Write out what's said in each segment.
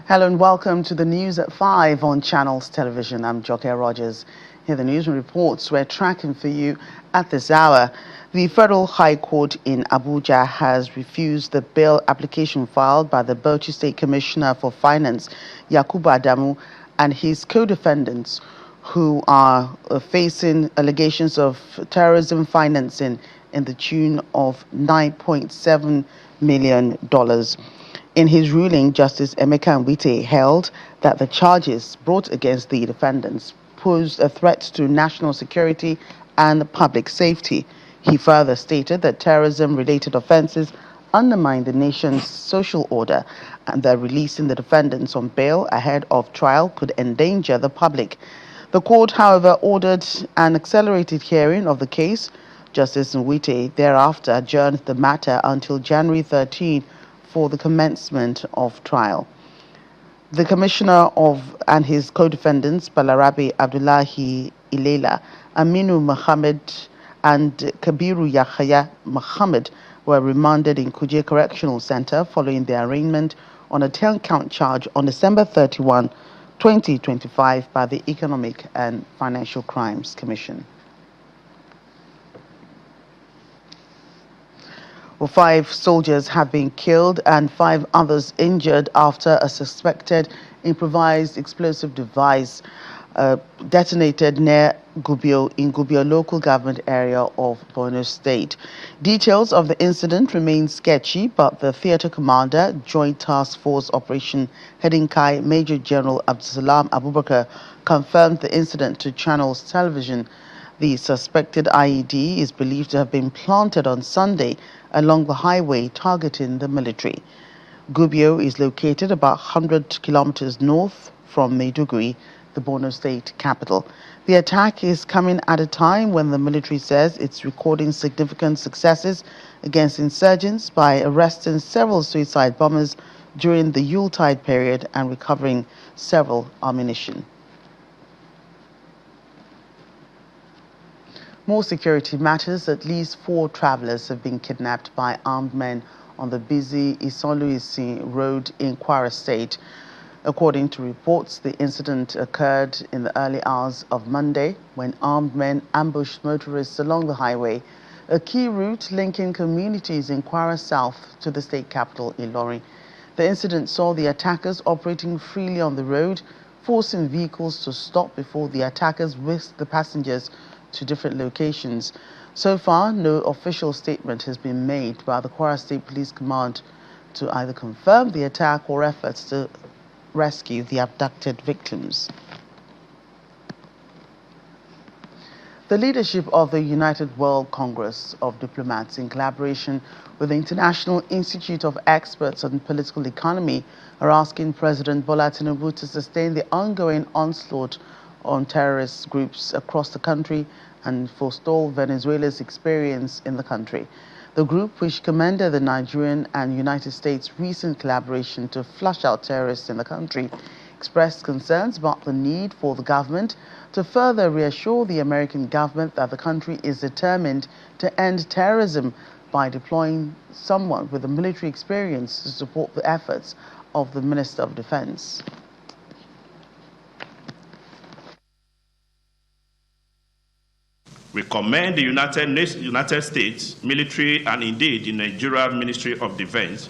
Hello and welcome to the news at 5 on Channels Television. I'm Joke Rogers. Here are the news and reports we're tracking for you at this hour. The Federal High Court in Abuja has refused the bail application filed by the Bauchi State Commissioner for Finance, Yakubu Adamu, and his co-defendants who are facing allegations of terrorism financing in the tune of $9.7 million. In his ruling, Justice Emeka Nwite held that the charges brought against the defendants posed a threat to national security and public safety. He further stated that terrorism-related offenses undermine the nation's social order and that releasing the defendants on bail ahead of trial could endanger the public. The court, however, ordered an accelerated hearing of the case. Justice Nwite thereafter adjourned the matter until January 13 for the commencement of trial. The commissioner and his co-defendants, Balarabe Abdullahi Ilela, Aminu Mohammed, and Kabiru Yahya Mohammed, were remanded in Kuje Correctional Center following their arraignment on a 10-count charge on December 31, 2025 by the Economic and Financial Crimes Commission. Well, 5 soldiers have been killed and 5 others injured after a suspected improvised explosive device detonated near Gubio in Gubio local government area of Borno State. Details of the incident remain sketchy, but the theater commander, Joint Task Force Operation Hedinkai, Major General Abdulsalam Abubakar, confirmed the incident to Channels Television. The suspected IED is believed to have been planted on Sunday along the highway targeting the military. Gubio is located about 100 kilometers north from Maiduguri, the Borno State capital. The attack is coming at a time when the military says it's recording significant successes against insurgents by arresting several suicide bombers during the Yuletide period and recovering several ammunition. More security matters. At least 4 travelers have been kidnapped by armed men on the busy Isolu-Isin road in Kwara State. According to reports, the incident occurred in the early hours of Monday when armed men ambushed motorists along the highway, a key route linking communities in Kwara South to the state capital, Ilorin. The incident saw the attackers operating freely on the road, forcing vehicles to stop before the attackers whisked the passengers to different locations. So far, no official statement has been made by the Kwara State Police Command to either confirm the attack or efforts to rescue the abducted victims. The leadership of the United World Congress of Diplomats, in collaboration with the International Institute of Experts on Political Economy, are asking President Bola Tinubu to sustain the ongoing onslaught on terrorist groups across the country and forestall Venezuela's experience in the country. The group, which commended the Nigerian and United States' recent collaboration to flush out terrorists in the country, expressed concerns about the need for the government to further reassure the American government that the country is determined to end terrorism by deploying someone with a military experience to support the efforts of the Minister of Defense. We commend the United States military and indeed the Nigerian Ministry of Defense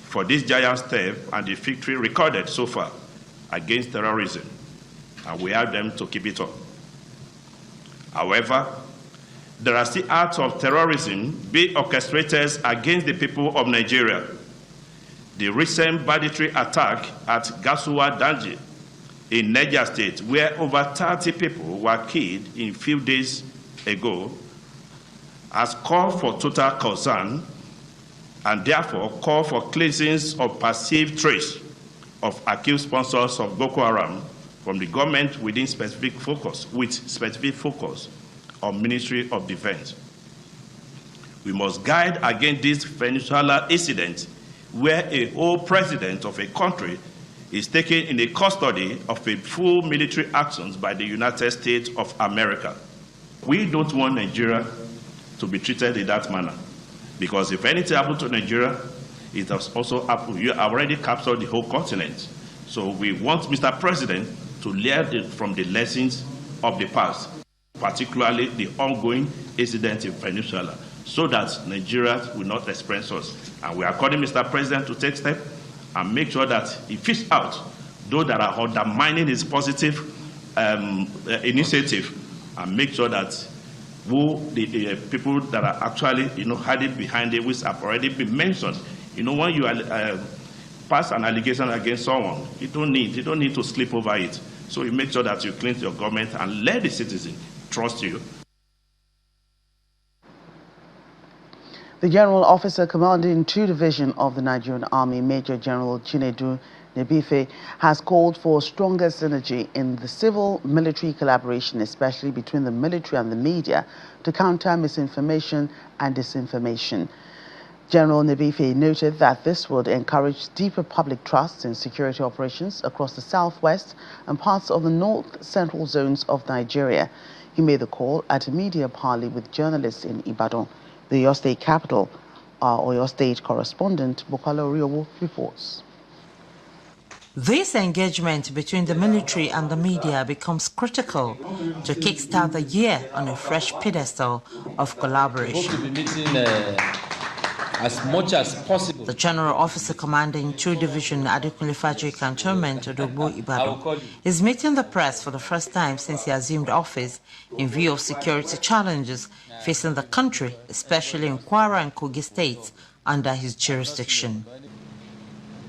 for this giant step and the victory recorded so far against terrorism, and we urge them to keep it up. However, there are still acts of terrorism being orchestrated against the people of Nigeria. The recent banditry attack at Gasuwa Danji in Niger State, where over 30 people were killed in a few days ago, has called for total concern and therefore called for cleansing of perceived trace of accused sponsors of Boko Haram from the government with specific focus on Ministry of Defense. We must guide against this Venezuela incident where a whole president of a country is taken in the custody of a full military actions by the United States of America. We don't want Nigeria to be treated in that manner, because if anything happens to Nigeria, it has also happened. You have already captured the whole continent. So we want Mr. President to learn from the lessons of the past, particularly the ongoing incident in Peninsula, so that Nigerians will not experience us. And we are calling Mr. President to take steps and make sure that he fish out those that are undermining his positive initiative, and make sure that the people that are actually hiding behind it, which have already been mentioned. When you pass an allegation against someone, you don't need to slip over it. So you make sure that you cleanse your government and let the citizen trust you. The General Officer commanding 2 Division of the Nigerian Army, Major General Chinedu Nebife, has called for stronger synergy in the civil-military collaboration, especially between the military and the media, to counter misinformation and disinformation. General Nebife noted that this would encourage deeper public trust in security operations across the southwest and parts of the north-central zones of Nigeria. He made the call at a media parley with journalists in Ibadan, the Oyo State capital. Our Oyo State correspondent, Bukola Oriowo, reports. This engagement between the military and the media becomes critical to kickstart the year on a fresh pedestal of collaboration. As much as possible. The General Officer commanding 2 Division Adekunle Faji Cantonment, Odogbo Ibadan, is meeting the press for the first time since he assumed office in view of security challenges facing the country, especially in Kwara and Kogi states under his jurisdiction.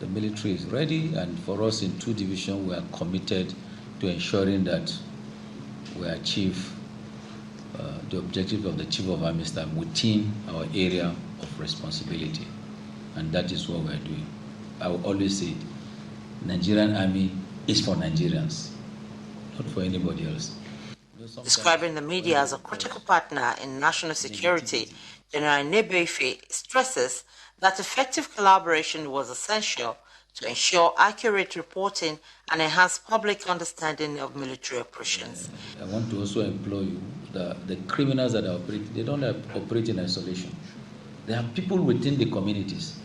The military is ready, and for us in 2 Division, we are committed to ensuring that we achieve the objective of the Chief of Army Staff within our area of responsibility, and that is what we are doing. I will always say, Nigerian Army is for Nigerians, not for anybody else. Describing the media as a critical partner in national security, General Nebife stresses that effective collaboration was essential to ensure accurate reporting and enhance public understanding of military operations. I want to also implore you that the criminals that are operating, they don't operate in isolation. There are people within the communities.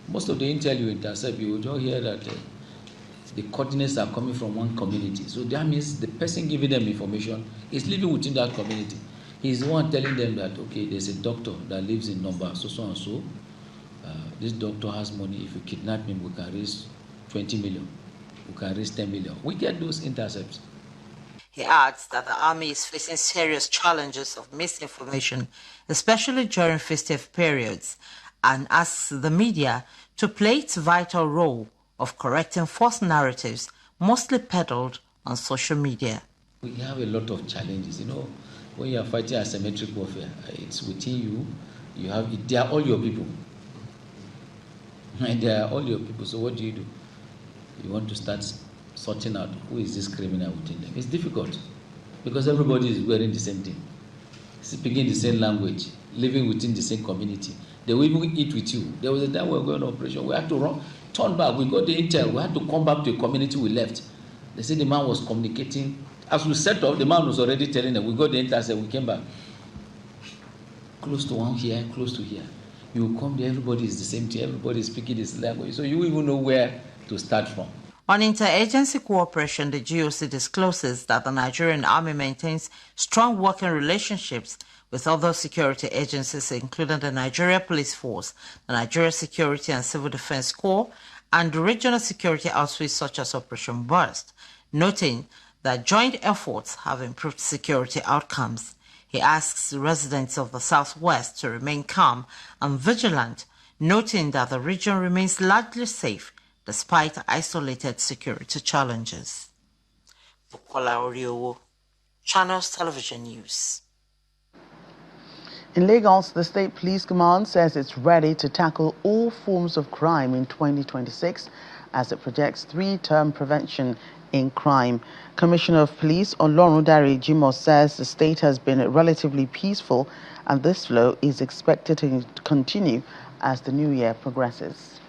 Most of the intel you intercept, you will just hear that the coordinates are coming from one community. So that means the person giving them information is living within that community. He's the one telling them that, okay, there's a doctor that lives in number so and so. This doctor has money. If you kidnap him, we can raise 20 million. We can raise 10 million. We get those intercepts. He adds that the army is facing serious challenges of misinformation, especially during festive periods, and asks the media to play its vital role of correcting false narratives, mostly peddled on social media. We have a lot of challenges. When you are fighting asymmetric warfare, it's within you. They are all your people. And they are all your people. So what do? You want to start sorting out who is this criminal within them. It's difficult because everybody is wearing the same thing, speaking the same language, living within the same community. They will even eat with you. There was a time we were going on operation. We had to turn back. We got the intel. We had to come back to a community we left. They said the man was communicating. As we set up, the man was already telling them. We got the intel. Said we came back. Close to one here, close to here. You come there, everybody is the same thing. Everybody is speaking this language. So you even know where to start from. On interagency cooperation, the GOC discloses that the Nigerian Army maintains strong working relationships with other security agencies, including the Nigeria Police Force, the Nigeria Security and Civil Defense Corps, and regional security outfits such as Operation Burst, noting that joint efforts have improved security outcomes. He asks residents of the Southwest to remain calm and vigilant, noting that the region remains largely safe despite isolated security challenges. Bukola Oriowo, Channels Television News. In Lagos, the State Police Command says it's ready to tackle all forms of crime in 2026 as it projects 3-term prevention in crime. Commissioner of Police Olorundare Jimoh says the state has been relatively peaceful and this flow is expected to continue as the new year progresses.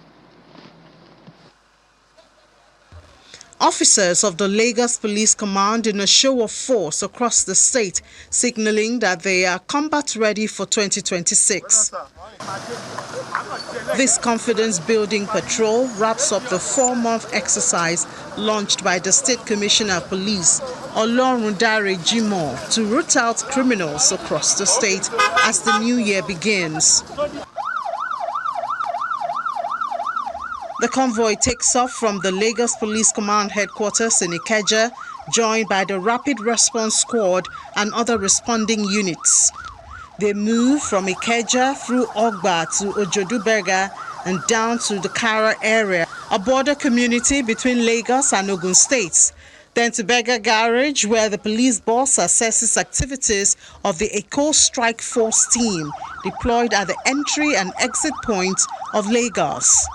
Officers of the Lagos Police Command in a show of force across the state, signaling that they are combat ready for 2026. This confidence-building patrol wraps up the 4-month exercise launched by the State Commissioner of Police, Olorundare Jimoh, to root out criminals across the state as the new year begins. The convoy takes off from the Lagos Police Command headquarters in Ikeja, joined by the Rapid Response Squad and other responding units. They move from Ikeja through Ogba to Ojoduberga and down to the Kwara area, a border community between Lagos and Ogun states. Then to Berga Garage, where the police boss assesses activities of the Eco Strike Force team deployed at the entry and exit points of Lagos.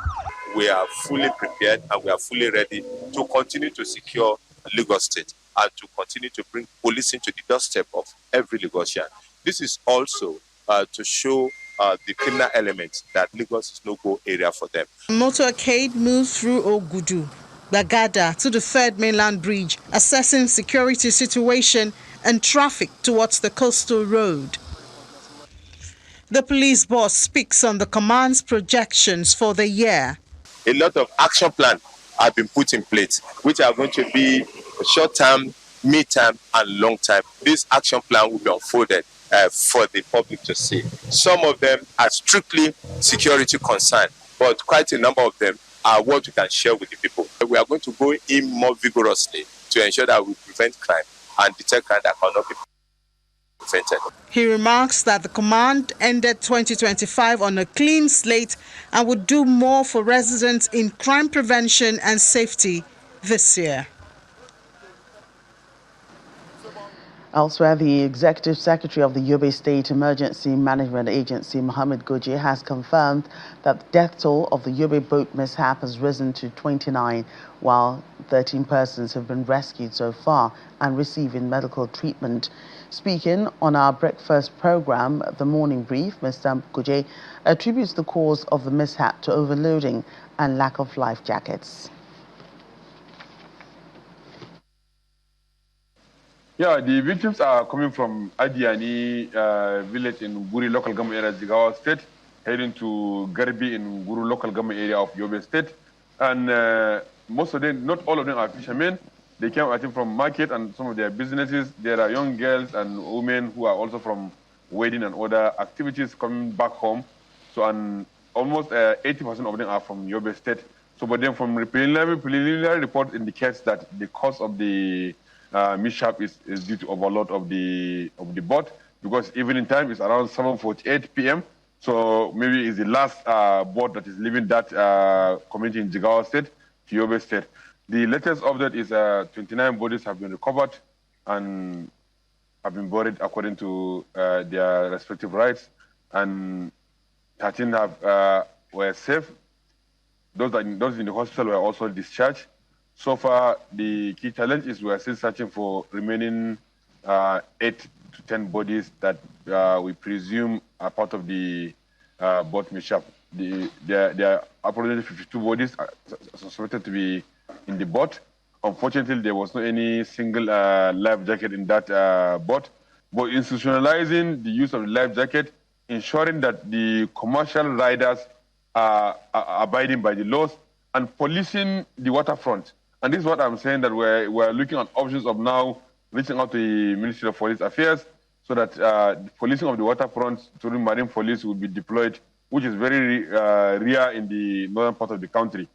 We are fully prepared and we are fully ready to continue to secure Lagos State and to continue to bring policing to the doorstep of every Lagosian. This is also to show the criminal elements that Lagos is no-go area for them. Motorcade moved through Ogudu, Bagada to the Third Mainland Bridge, assessing security situation and traffic towards the coastal road. The police boss speaks on the command's projections for the year. A lot of action plans have been put in place, which are going to be short-term, mid-term, and long-term. This action plan will be unfolded for the public to see. Some of them are strictly security concerned, but quite a number of them are what we can share with the people. We are going to go in more vigorously to ensure that we prevent crime and detect crime that cannot be prevented. He remarks that the command ended 2025 on a clean slate and would do more for residents in crime prevention and safety this year. Elsewhere, the Executive Secretary of the Yobe State Emergency Management Agency, Mohammed Goji, has confirmed that the death toll of the Yobe boat mishap has risen to 29, while 13 persons have been rescued so far and receiving medical treatment. Speaking on our breakfast program, The Morning Brief, Mr. Goji attributes the cause of the mishap to overloading and lack of life jackets. Yeah, the victims are coming from Adiani village in Guri local government area of Jigawa State, heading to Garbi in Guru local government area of Yobe State. And most of them, not all of them are fishermen. They came, I think, from market and some of their businesses. There are young girls and women who are also from wedding and other activities coming back home. So, and almost 80% of them are from Yobe State. So, but then from preliminary report indicates that the cause of the Mishap is due to overload of the boat, because evening time is around 7:48 p.m. So maybe it's the last boat that is leaving that community in Jigawa State to Yobe State. The latest update is 29 bodies have been recovered and have been buried according to their respective rights, and 13 were safe. Those in the hospital were also discharged. So far, the key challenge is we are still searching for remaining 8 to 10 bodies that we presume are part of the boat Mishap. There are approximately 52 bodies suspected to be in the boat. Unfortunately, there was not any single life jacket in that boat. But institutionalizing the use of the life jacket, ensuring that the commercial riders are abiding by the laws, and policing the waterfront. And this is what I'm saying, that we're looking at options of now reaching out to the Ministry of Police Affairs so that the policing of the waterfront through Marine Police will be deployed, which is very rare in the northern part of the country.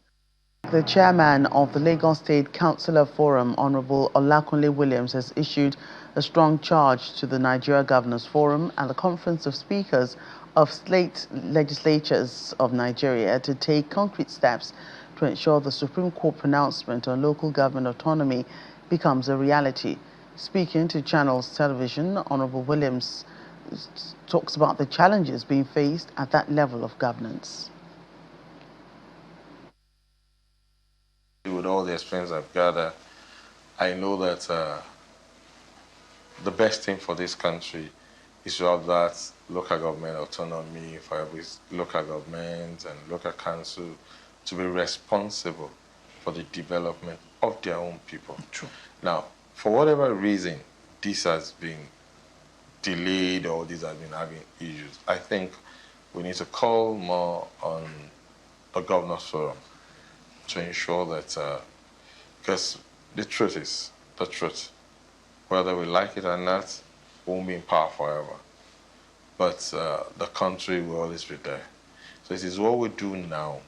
The chairman of the Lagos State Councillor Forum, Honorable Olakunle Williams, has issued a strong charge to the Nigeria Governors Forum and the Conference of Speakers of state legislatures of Nigeria to take concrete steps to ensure the Supreme Court pronouncement on local government autonomy becomes a reality. Speaking to Channels Television, Honorable Williams talks about the challenges being faced at that level of governance. With all the experience I've gathered, I know that the best thing for this country is to have that local government autonomy for every local government and local council to be responsible for the development of their own people. True. Now, for whatever reason, this has been delayed or these have been having issues, I think we need to call more on the Governors Forum to ensure that, because the truth is the truth. Whether we like it or not, we won't be in power forever. But the country will always be there. So it is what we do now,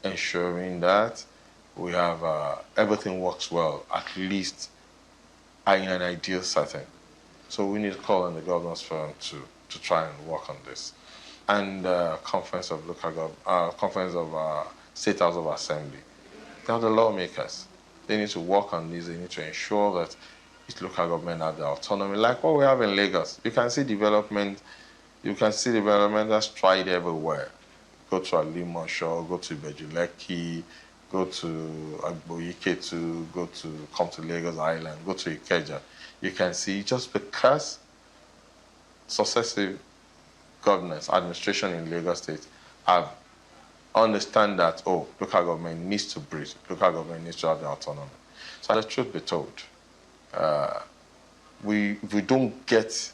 ensuring that we have everything works well, at least in an ideal setting. So we need to call on the Governors Forum to try and work on this. And Conference of State House of Assembly. They are the lawmakers. They need to work on this. They need to ensure that each local government have the autonomy, like what we have in Lagos. You can see development. You can see development that's tried everywhere. Go to Alimosho, go to Bejuleki, go to Agboiketu, come to Lagos Island, go to Ikeja. You can see just because successive governments, administration in Lagos State have understand that, oh, local government needs to breathe, local government needs to have the autonomy. So the truth be told, we don't get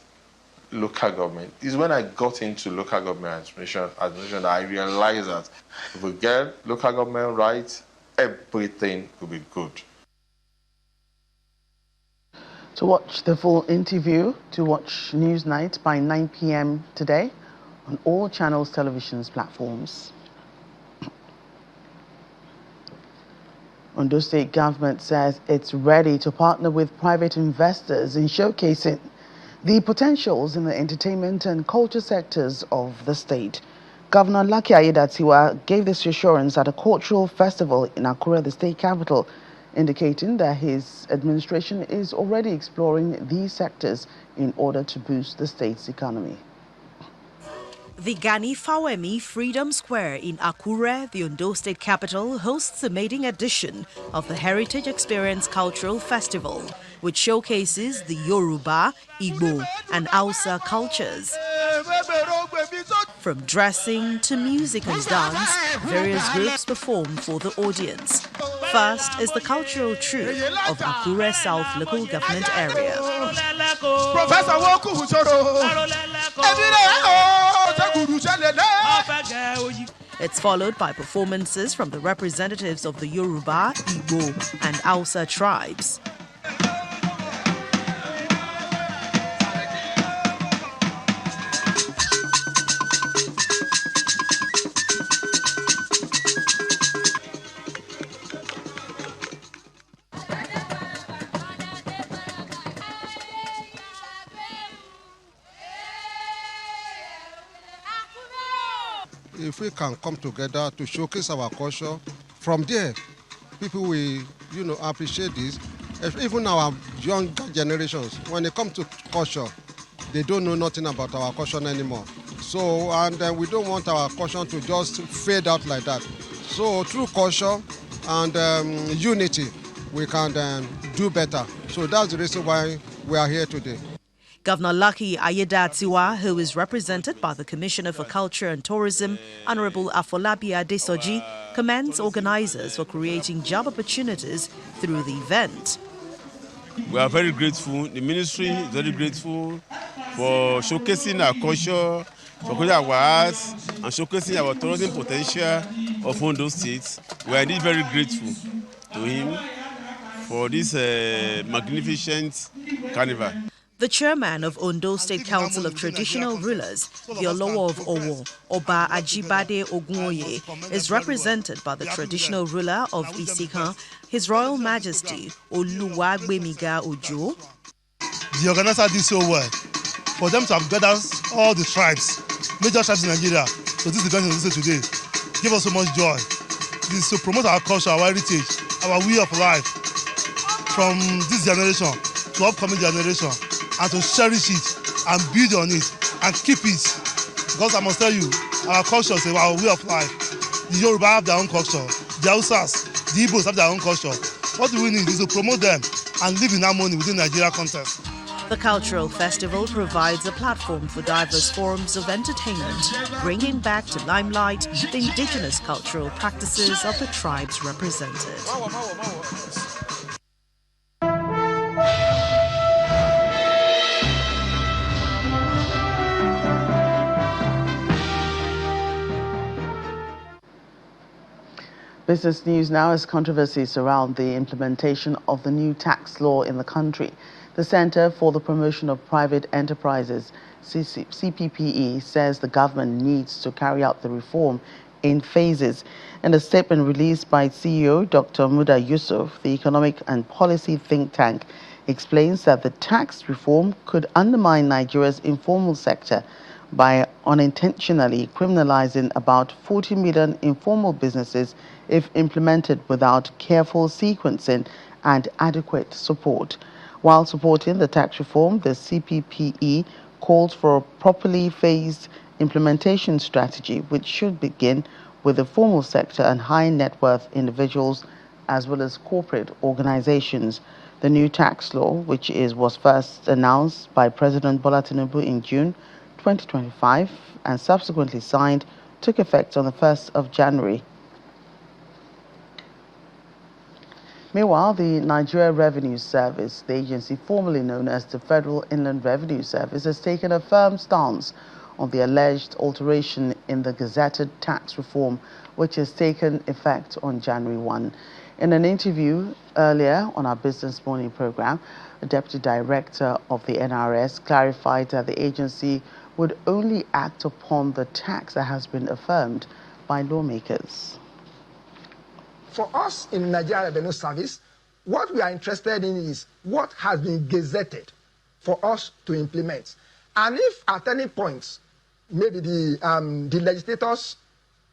local government. It's when I got into local government administration that I realized that if we get local government right, everything will be good. To watch the full interview, to watch Newsnight by 9 p.m. today on all Channels Television's platforms. Ondo State government says it's ready to partner with private investors in showcasing the potentials in the entertainment and culture sectors of the state. Governor Lucky Aiyedatiwa gave this assurance at a cultural festival in Akure, the state capital, indicating that his administration is already exploring these sectors in order to boost the state's economy. The Gani Fawemi Freedom Square in Akure, the Ondo State capital, hosts a maiden edition of the Heritage Experience Cultural Festival, which showcases the Yoruba, Igbo, and Hausa cultures. From dressing to music and dance, various groups perform for the audience. First is the cultural troupe of Akure South local government area. It's followed by performances from the representatives of the Yoruba, Igbo, and Hausa tribes. If we can come together to showcase our culture, from there, people will, appreciate this. If even our younger generations, when they come to culture, they don't know nothing about our culture anymore. So, and we don't want our culture to just fade out like that. So, through culture and unity, we can do better. So that's the reason why we are here today. Governor Lucky Aiyedatiwa, who is represented by the Commissioner for Culture and Tourism, Honorable Afolabi Adesoji, commends organizers for creating job opportunities through the event. We are very grateful. The ministry is very grateful for showcasing our culture, for showcasing our arts, and showcasing our tourism potential of Ondo State. We are indeed very grateful to him for this magnificent carnival. The chairman of Ondo State Council of Traditional Rulers, the Olowo of Owo, Oba Ajibade Ogunwoye, is represented by the traditional ruler of Isikan, His Royal Majesty Oluwagbemiga Ojo. The organizer did so well for them to have gathered all the tribes, major tribes in Nigeria, to this event today. Give us so much joy. This is to promote our culture, our heritage, our way of life from this generation to upcoming generation, and to cherish it and build on it and keep it. Because I must tell you, our culture is our way of life. The Yoruba have their own culture, the Hausas, the Igbos have their own culture. What we need is to promote them and live in harmony within Nigeria context. The cultural festival provides a platform for diverse forms of entertainment, bringing back to limelight the indigenous cultural practices of the tribes represented. Business news now is controversies around the implementation of the new tax law in the country. The Center for the Promotion of Private Enterprises, CPPE, says the government needs to carry out the reform in phases. In a statement released by CEO Dr. Muda Yusuf, the economic and policy think tank explains that the tax reform could undermine Nigeria's informal sector by unintentionally criminalizing about 40 million informal businesses if implemented without careful sequencing and adequate support. While supporting the tax reform, the CPPE called for a properly phased implementation strategy, which should begin with the formal sector and high net worth individuals as well as corporate organizations. The new tax law, which was first announced by President Bola Tinubu in June 2025 and subsequently signed, took effect on the 1st of January. Meanwhile, the Nigeria Revenue Service, the agency formerly known as the Federal Inland Revenue Service, has taken a firm stance on the alleged alteration in the gazetted tax reform, which has taken effect on January 1. In an interview earlier on our Business Morning program, the Deputy Director of the NRS clarified that the agency would only act upon the tax that has been affirmed by lawmakers. For us in Nigeria Revenue Service, what we are interested in is what has been gazetted for us to implement. And if at any point, maybe the legislators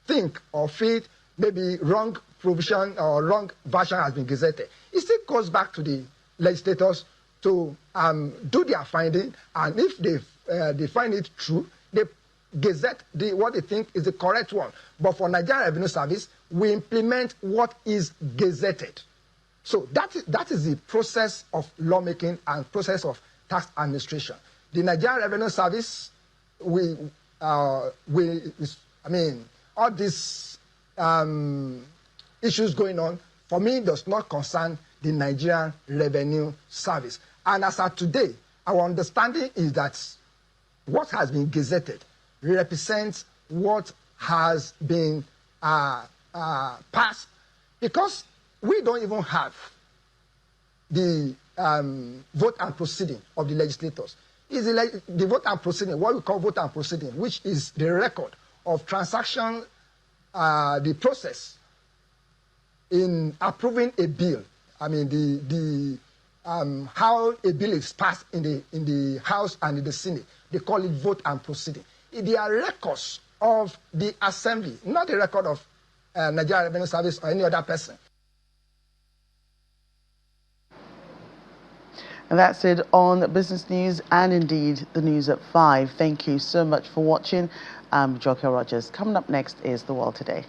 think or feel maybe wrong provision or wrong version has been gazetted, it still goes back to the legislators to do their finding, and if they find it true, they gazette what they think is the correct one. But for Nigeria Revenue Service, we implement what is gazetted. So that is the process of lawmaking and process of tax administration. The Nigeria Revenue Service, all these issues going on, for me, does not concern the Nigerian Revenue Service. And as of today, our understanding is that what has been gazetted represents what has been passed, because we don't even have the vote and proceeding of the legislators. It's the vote and proceeding, what we call vote and proceeding, which is the record of transaction, the process in approving a bill. I mean, how a bill is passed in the House and in the Senate. They call it vote and proceeding. They are records of the Assembly, not a record of Nigeria Revenue Service or any other person. And that's it on Business News and indeed the news at 5. Thank you so much for watching. I'm Joke Rogers. Coming up next is The World Today.